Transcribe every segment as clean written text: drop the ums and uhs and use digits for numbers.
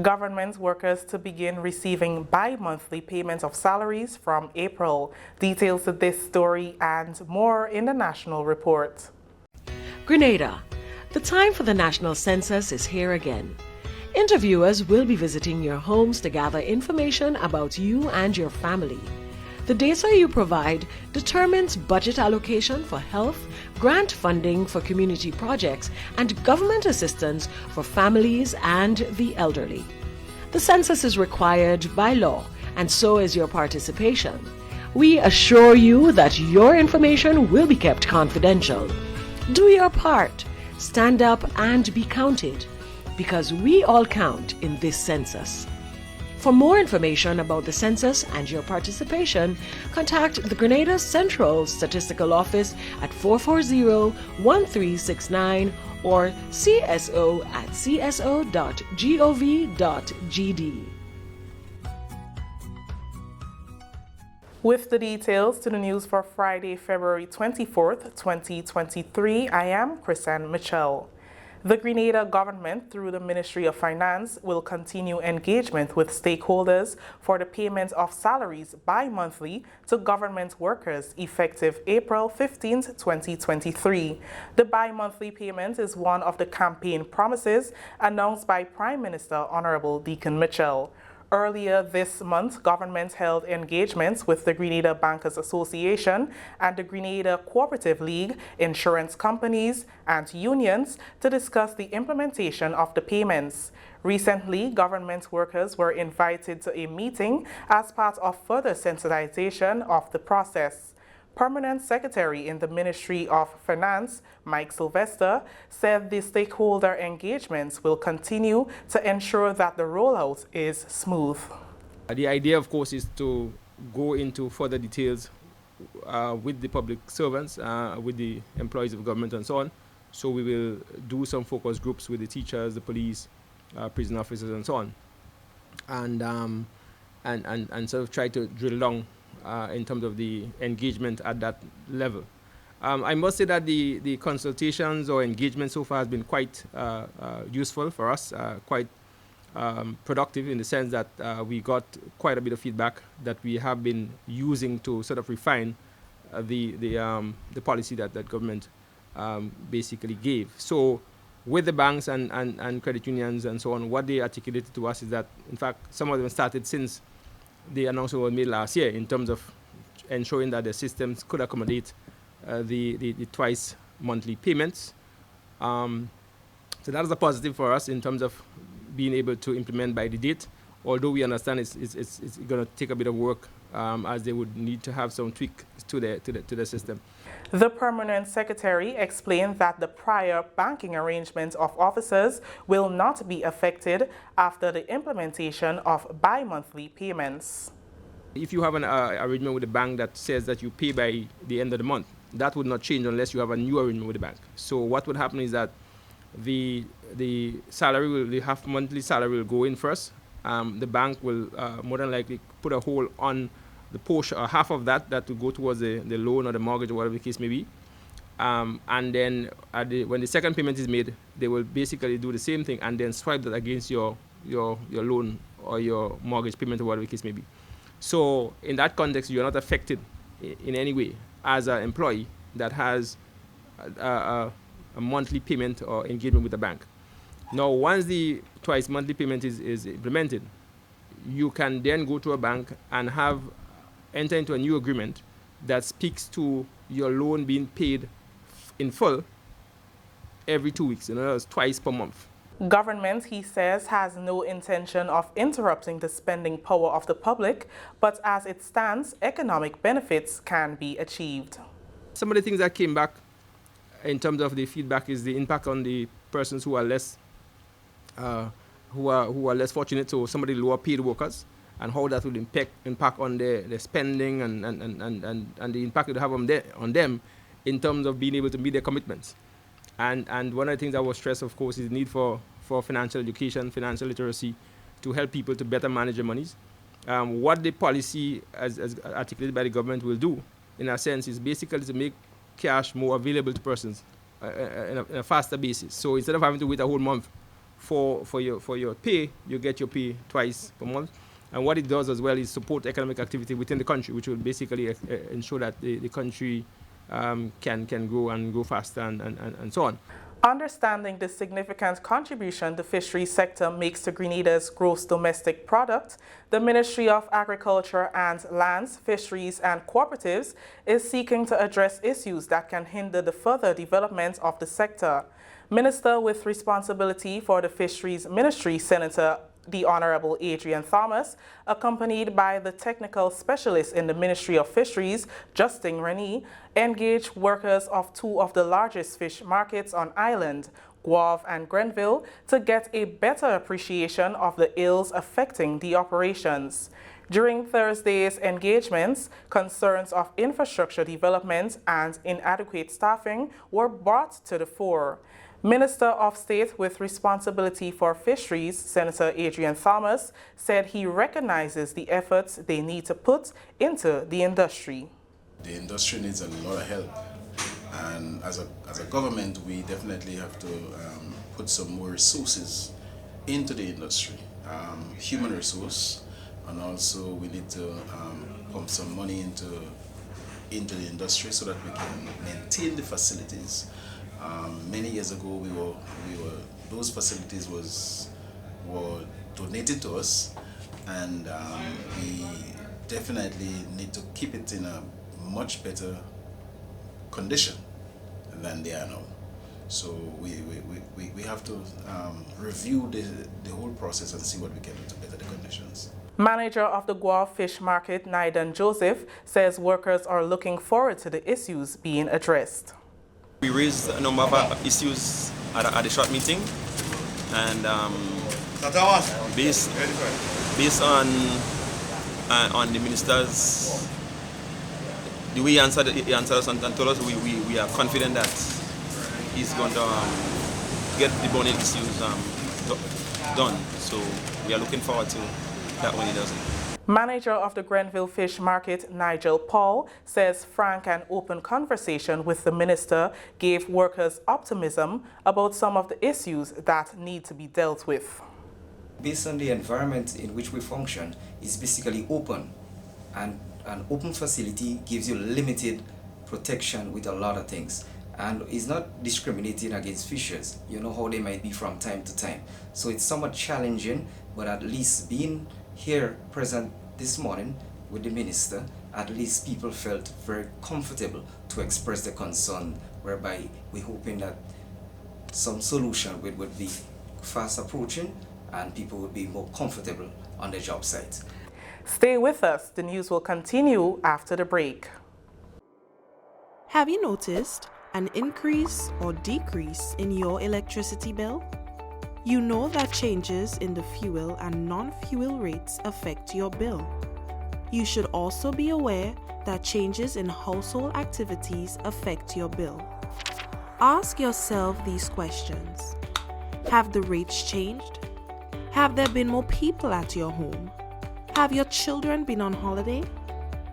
government workers to begin receiving bi-monthly payments of salaries from April. Details of this story and more in the National Report. Grenada. The time for the national census is here again. Interviewers will be visiting your homes to gather information about you and your family. The data you provide determines budget allocation for health, grant funding for community projects, and government assistance for families and the elderly. The census is required by law, and so is your participation. We assure you that your information will be kept confidential. Do your part. Stand up and be counted, because we all count in this census. For more information about the census and your participation, contact the Grenada Central Statistical Office at 440-1369 or cso@cso.gov.gd. With the details to the news for Friday, February 24th, 2023, I am Chrisanne Mitchell. The Grenada government, through the Ministry of Finance, will continue engagement with stakeholders for the payment of salaries bi-monthly to government workers effective April 15th, 2023. The bi-monthly payment is one of the campaign promises announced by Prime Minister Honorable Deacon Mitchell. Earlier this month, government held engagements with the Grenada Bankers Association and the Grenada Cooperative League, insurance companies, and unions to discuss the implementation of the payments. Recently, government workers were invited to a meeting as part of further sensitization of the process. Permanent Secretary in the Ministry of Finance, Mike Sylvester, said the stakeholder engagements will continue to ensure that the rollout is smooth. The idea, of course, is to go into further details with the public servants, with the employees of government and so on. So we will do some focus groups with the teachers, the police, prison officers and so on. And sort of try to drill down in terms of the engagement at that level. I must say that the consultations or engagement so far has been quite useful for us, quite productive in the sense that we got quite a bit of feedback that we have been using to sort of refine the policy that government basically gave. So with the banks and credit unions and so on, what they articulated to us is that, in fact, some of them started since the announcement was made last year in terms of ensuring that the systems could accommodate the twice monthly payments. So that is a positive for us in terms of being able to implement by the date, although we understand it's going to take a bit of work as they would need to have some tweak to the system. The Permanent Secretary explained that the prior banking arrangements of officers will not be affected after the implementation of bi-monthly payments. If you have an arrangement with the bank that says that you pay by the end of the month, that would not change unless you have a new arrangement with the bank. So what would happen is that the salary will, the half monthly salary will go in first. The bank will more than likely put a hold on the portion, half of that will go towards the loan or the mortgage or whatever the case may be. And then when the second payment is made, they will basically do the same thing and then swipe that against your loan or your mortgage payment or whatever the case may be. So in that context, you're not affected in any way as an employee that has a monthly payment or engagement with the bank. Now, once the twice monthly payment is implemented, you can then go to a bank and enter into a new agreement that speaks to your loan being paid in full every 2 weeks, in other words, twice per month. Government, he says, has no intention of interrupting the spending power of the public, but as it stands, economic benefits can be achieved. Some of the things that came back in terms of the feedback is the impact on the persons who are less less fortunate, so some of the lower paid workers, and how that will impact on their spending and the impact it will have on them in terms of being able to meet their commitments. And one of the things that was stressed, of course, is the need for financial education, financial literacy, to help people to better manage their monies. What the policy, as articulated by the government, will do, in a sense, is basically to make cash more available to persons in a faster basis. So instead of having to wait a whole month for your pay, you get your pay twice per month. And what it does as well is support economic activity within the country, which will basically ensure that the country can grow and grow faster and so on. Understanding the significant contribution the fisheries sector makes to Grenada's gross domestic product, the Ministry of Agriculture and Lands, Fisheries and Cooperatives is seeking to address issues that can hinder the further development of the sector. Minister with responsibility for the Fisheries Ministry, Senator the Honorable Adrian Thomas, accompanied by the technical specialist in the Ministry of Fisheries, Justin Rennie, engaged workers of two of the largest fish markets on island, Guave and Grenville, to get a better appreciation of the ills affecting the operations. During Thursday's engagements, concerns of infrastructure development and inadequate staffing were brought to the fore. Minister of State with responsibility for fisheries, Senator Adrian Thomas, said he recognizes the efforts they need to put into the industry. The industry needs a lot of help, and as a government, we definitely have to put some more resources into the industry, human resource, and also we need to pump some money into the industry so that we can maintain the facilities. Many years ago, those facilities were donated to us, and we definitely need to keep it in a much better condition than they are now. So we have to review the whole process and see what we can do to better the conditions. Manager of the Guave Fish Market, Naidan Joseph, says workers are looking forward to the issues being addressed. We raised a number of issues at the short meeting, and based on the minister's, the way he answered us and told us, we are confident that he's going to get the burning issues done. So we are looking forward to that when he does it. Manager of the Grenville Fish Market, Nigel Paul, says frank and open conversation with the minister gave workers optimism about some of the issues that need to be dealt with. Based on the environment in which we function, is basically open, and an open facility gives you limited protection with a lot of things, and is not discriminating against fishers. You know how they might be from time to time. So it's somewhat challenging, but at least being here present this morning with the minister, at least people felt very comfortable to express their concern, whereby we're hoping that some solution would be fast approaching and people would be more comfortable on the job site. Stay with us. The news will continue after the break. Have you noticed an increase or decrease in your electricity bill? You know that changes in the fuel and non-fuel rates affect your bill. You should also be aware that changes in household activities affect your bill. Ask yourself these questions. Have the rates changed? Have there been more people at your home? Have your children been on holiday?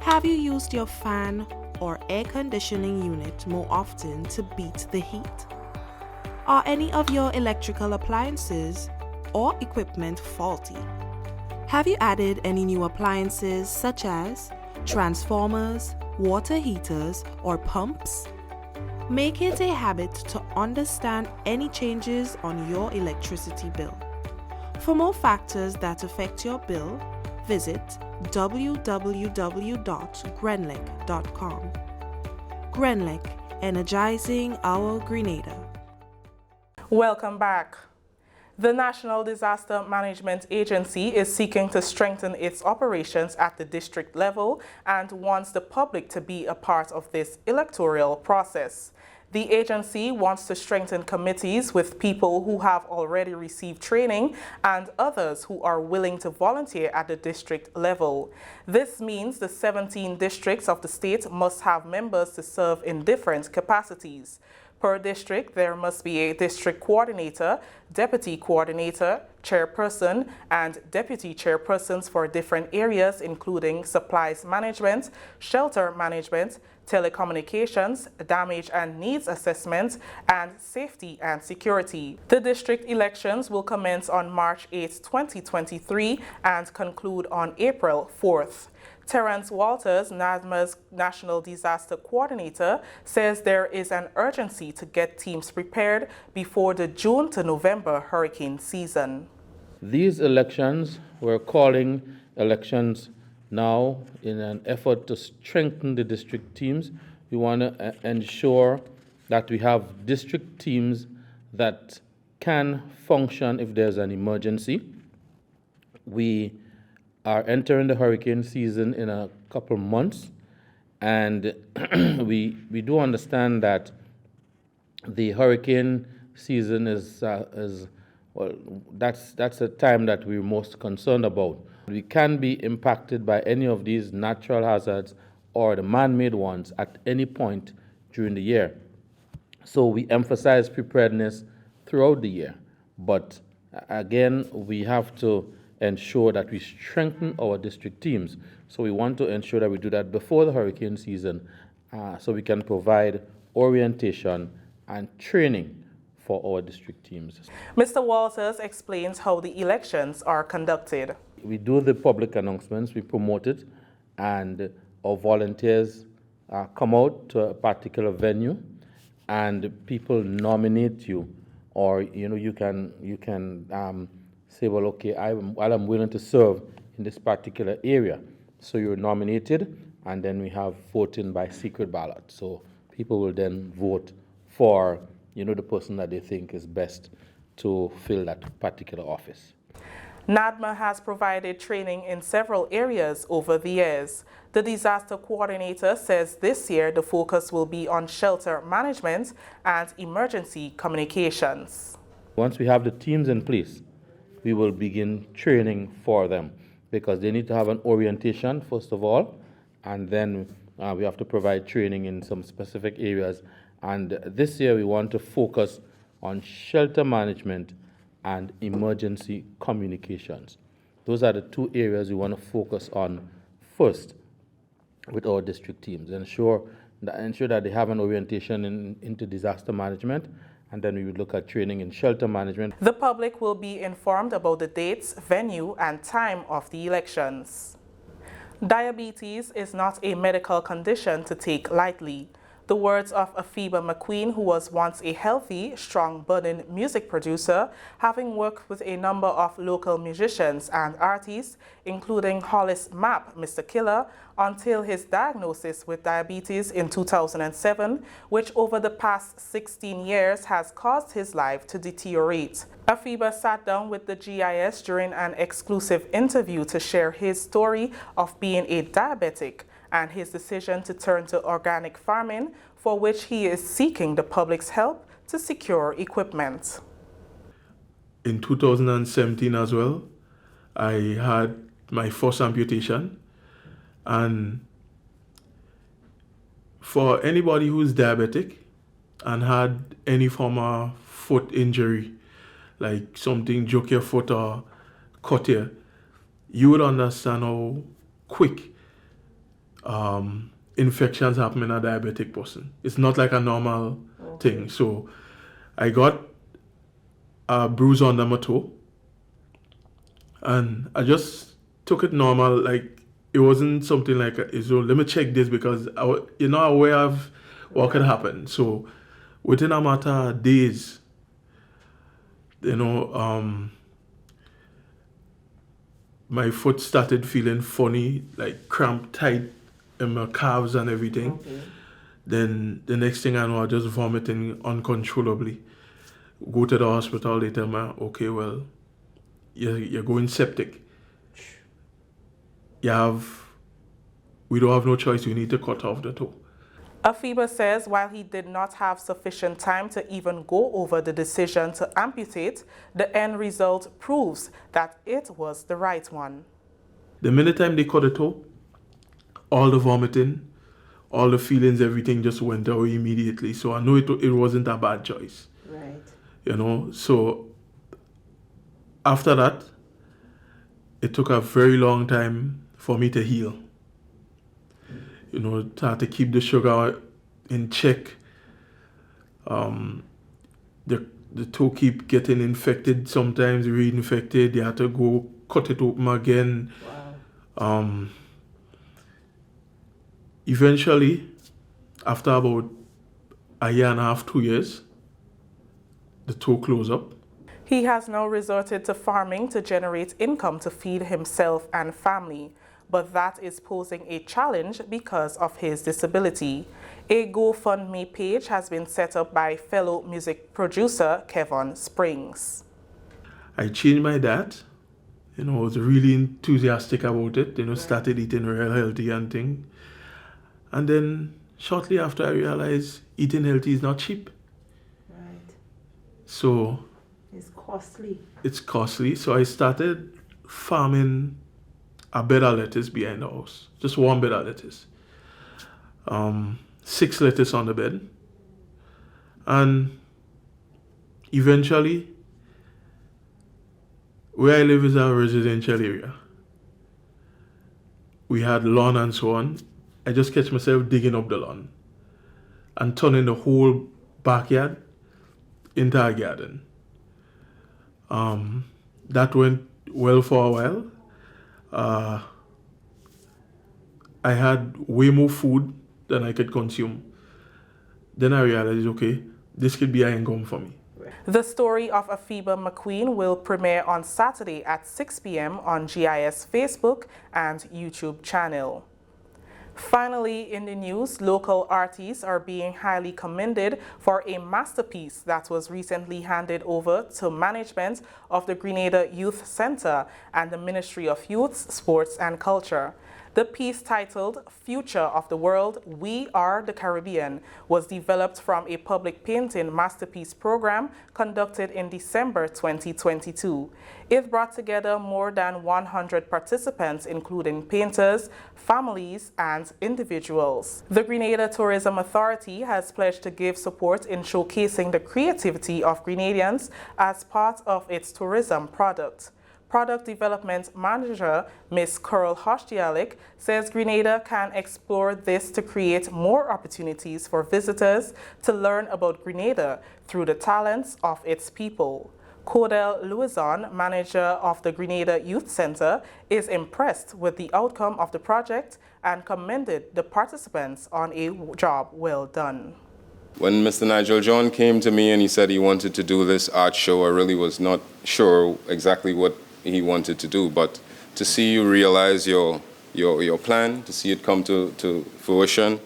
Have you used your fan or air conditioning unit more often to beat the heat? Are any of your electrical appliances or equipment faulty? Have you added any new appliances such as transformers, water heaters, or pumps? Make it a habit to understand any changes on your electricity bill. For more factors that affect your bill, visit www.grenlec.com. Grenlec, energizing our Grenada. Welcome back. The National Disaster Management Agency is seeking to strengthen its operations at the district level and wants the public to be a part of this electoral process. The agency wants to strengthen committees with people who have already received training and others who are willing to volunteer at the district level. This means the 17 districts of the state must have members to serve in different capacities. Per district, there must be a district coordinator, deputy coordinator, chairperson, and deputy chairpersons for different areas, including supplies management, shelter management, telecommunications, damage and needs assessment, and safety and security. The district elections will commence on March 8, 2023 and conclude on April 4th. Terence Walters, NADMA's National Disaster Coordinator, says there is an urgency to get teams prepared before the June to November hurricane season. These elections, we're calling elections now in an effort to strengthen the district teams. We want to ensure that we have district teams that can function if there's an emergency. We are entering the hurricane season in a couple months, and we do understand that the hurricane season is well, that's a time that we're most concerned about. We can be impacted by any of these natural hazards or the man-made ones at any point during the year. So we emphasize preparedness throughout the year, but again, we have to ensure that we strengthen our district teams. So we want to ensure that we do that before the hurricane season so we can provide orientation and training for our district teams. Mr. Walters explains how the elections are conducted. We do the public announcements, we promote it, and our volunteers come out to a particular venue and people nominate you, or you can say, well, okay, I'm willing to serve in this particular area. So you're nominated, and then we have voting by secret ballot. So people will then vote for, the person that they think is best to fill that particular office. NADMA has provided training in several areas over the years. The disaster coordinator says this year the focus will be on shelter management and emergency communications. Once we have the teams in place, we will begin training for them because they need to have an orientation, first of all, and then we have to provide training in some specific areas. And this year we want to focus on shelter management and emergency communications. Those are the two areas we want to focus on first with our district teams. Ensure that they have an orientation into disaster management, and then we would look at training in shelter management. The public will be informed about the dates, venue, and time of the elections. Diabetes is not a medical condition to take lightly. The words of Afiba McQueen, who was once a healthy, strong-budding music producer, having worked with a number of local musicians and artists, including Hollis Mapp, Mr. Killer, until his diagnosis with diabetes in 2007, which over the past 16 years has caused his life to deteriorate. Afiba sat down with the GIS during an exclusive interview to share his story of being a diabetic and his decision to turn to organic farming, for which he is seeking the public's help to secure equipment. In 2017 as well, I had my first amputation, and for anybody who's diabetic and had any form of foot injury, like something broke your foot or cut you, you would understand how quick infections happen in a diabetic person. It's not like a normal thing. So I got a bruise under my toe, and I just took it normal. Like it wasn't something like, so let me check this because I'm aware of what could happen. So within a matter of days, my foot started feeling funny, like cramped tight in my calves and everything. Okay. Then the next thing I know, I was just vomiting uncontrollably. Go to the hospital, they tell me, okay, well, you're going septic. We don't have no choice, we need to cut off the toe. Afiba says while he did not have sufficient time to even go over the decision to amputate, the end result proves that it was the right one. The minute time they cut the toe, all the vomiting, all the feelings, everything just went away immediately. So I know it wasn't a bad choice. Right. So after that, it took a very long time for me to heal. You know, to have to keep the sugar in check. The toe keep getting infected, sometimes reinfected. You had to go cut it open again. Wow. Eventually, after about a year and a half, 2 years, the toe closed up. He has now resorted to farming to generate income to feed himself and family, but that is posing a challenge because of his disability. A GoFundMe page has been set up by fellow music producer Kevin Springs. I changed my diet. You know, I was really enthusiastic about it. You know, started eating real healthy and thing. And then shortly after, I realized eating healthy is not cheap. Right. So It's costly. it's costly. So I started farming a bed of lettuce behind the house. Just one bed of lettuce. 6 lettuce on the bed. And eventually, where I live is a residential area. We had lawn and so on. I just catch myself digging up the lawn and turning the whole backyard into a garden. That went well for a while. I had way more food than I could consume. Then I realized, okay, this could be an income for me. The story of Afiba McQueen will premiere on Saturday at 6 p.m. on GIS Facebook and YouTube channel. Finally, in the news, local artists are being highly commended for a masterpiece that was recently handed over to management of the Grenada Youth Center and the Ministry of Youth, Sports and Culture. The piece, titled Future of the World, We Are the Caribbean, was developed from a public painting masterpiece program conducted in December 2022. It brought together more than 100 participants, including painters, families, and individuals. The Grenada Tourism Authority has pledged to give support in showcasing the creativity of Grenadians as part of its tourism product. Product Development Manager Ms. Coral Hoshtialik says Grenada can explore this to create more opportunities for visitors to learn about Grenada through the talents of its people. Cordell Louison, manager of the Grenada Youth Center, is impressed with the outcome of the project and commended the participants on a job well done. When Mr. Nigel John came to me and he said he wanted to do this art show, I really was not sure exactly what he wanted to do, but to see you realize your plan, to see it come to fruition,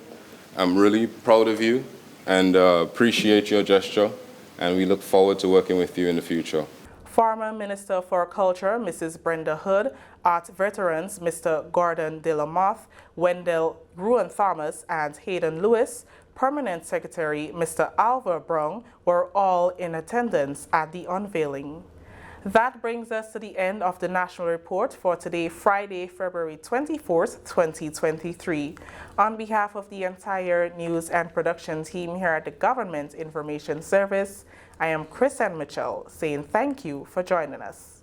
I'm really proud of you and appreciate your gesture, and we look forward to working with you in the future. Former Minister for Culture, Mrs. Brenda Hood, art veterans, Mr. Gordon De La Moth, Wendell Gruen-Thomas, and Hayden Lewis, Permanent Secretary, Mr. Alva Brown, were all in attendance at the unveiling. That brings us to the end of the National Report for today, Friday, February 24th, 2023. On behalf of the entire news and production team here at the Government Information Service, I am Chris Mitchell saying thank you for joining us.